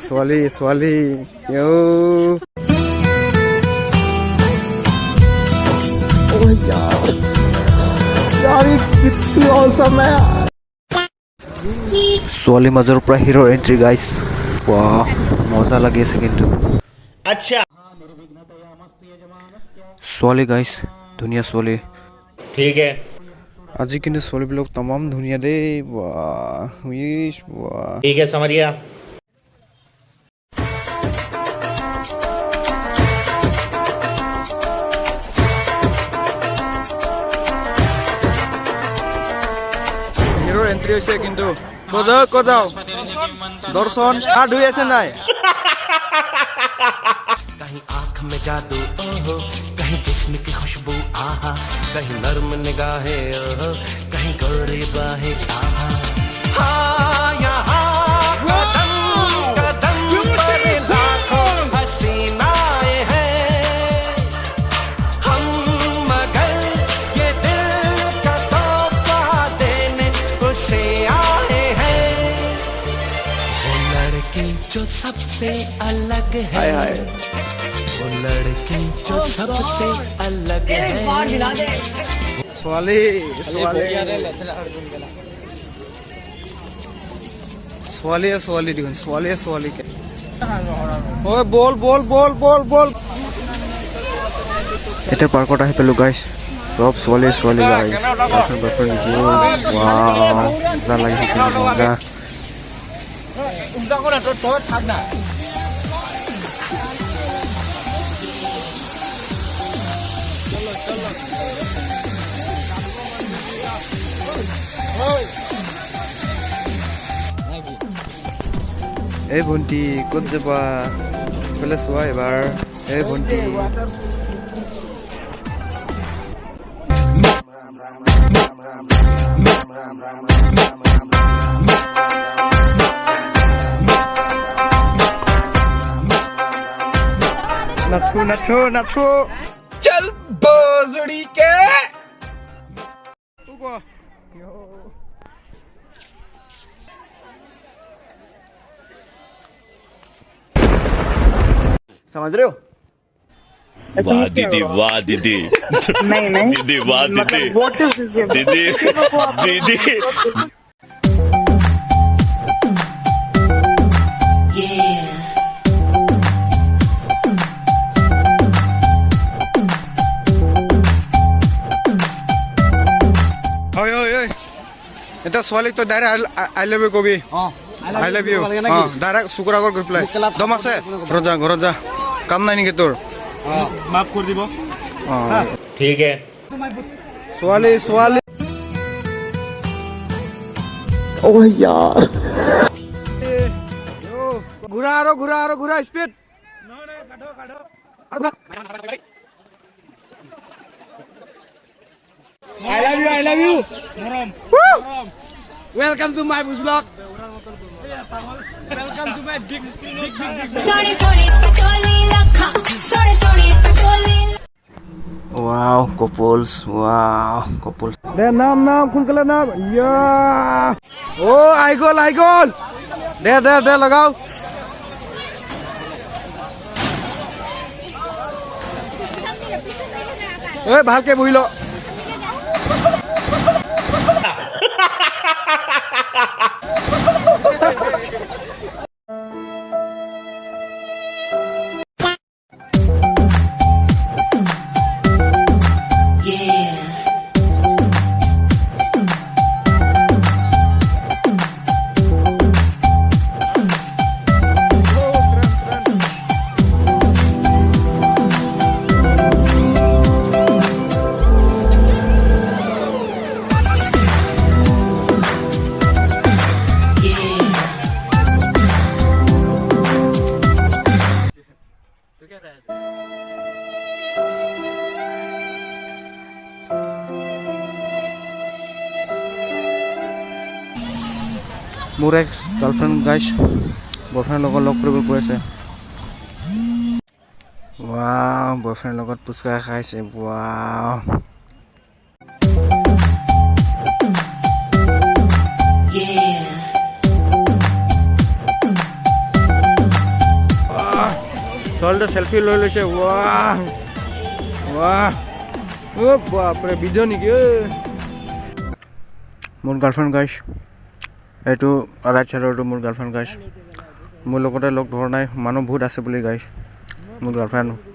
ছোৱালী ছোৱালী ছোৱালী মাজৰ পৰা হিৰোৰ এন্ট্ৰি গাইছ মজা লাগি আছে কিন্তু अच्छा ছোৱালী গাইছ ধুনীয়া ছোৱালী ठीक है আজি কিন্তু ছোৱালীবিলাক তামাম ধুনীয়া দেই ठीक है समझ गया হিৰোৰ এন্ট্ৰি হৈছে কিন্তু ক'ত যাও দৰ্শন হাত ধুই আছে নাই कहीं आंख में जादू ओहो कहीं जिस्म की खुशबू आहा कहीं नर्म निगाहें ओहो कहीं गोरी बाहें आहा हाँ यहाँ कदम कदम पर लाखों हसीनाएं हैं हम मगर ये दिल का तोहफा देने उसे आए हैं वो लड़की जो सबसे अलग है वो लड़की जो सबसे अलग है ছোৱালী দেখোন ছোৱালীকে ঐ বল এতিয়া পাৰ্কত আহি পালো গাইছ চব ছোৱালী গাইছ মজা লাগিছে কিন্তু মজা এই ভণ্টি ক'ত যাবা এইফালে চোৱা এবাৰ এই ভণ্টি নাথু চল বজড়ি কে समझ रहे हो वाह दीदी नहीं दीदी वाह दीदी what is this game? दीदी दीदी এটা ছোৱালীক তই ডাইৰেক্ট আই লাভ ইউ কবি আই লাভ ইউ ডাইৰেক্ট চকুৰ আগত গৈ পেলাই দম আছে ঘৰত যা কাম নাই নেকি তোৰ माफ कर দিব ठीक है ছোৱালী ও यार ঘুৰা speed I love you welcome to my vlog welcome to my big Sorry, patoli lakha. Sorry, patoli. wow couples দে নাম সোনকালে নাম ইয়া ও আই গল দে লগাও ঐ ভালকে বহি ল মোৰ এক্স গাৰ্লফ্ৰেণ্ড গাইছ বয়ফ্ৰেণ্ড লগত লগ কৰিব গৈ আছে ৱাও বয়ফ্ৰেণ্ড লগত পুচকা খাইছে ৱাও ছোৱালীটো চেল্ফি লৈ লৈছে ৱাহ ৱাহ অ' বাপৰে ভিডিঅ' নেকি মোৰ গাৰ্লফ্ৰেণ্ড গাইছ এইটো ৰাইট চাইডৰটো মোৰ গাৰ্লফ্ৰেণ্ড গাইছ মোৰ লগতে লগ ধৰা নাই মানুহ বহুত আছে বুলি গাইছ মোৰ গাৰ্লফ্ৰেণ্ড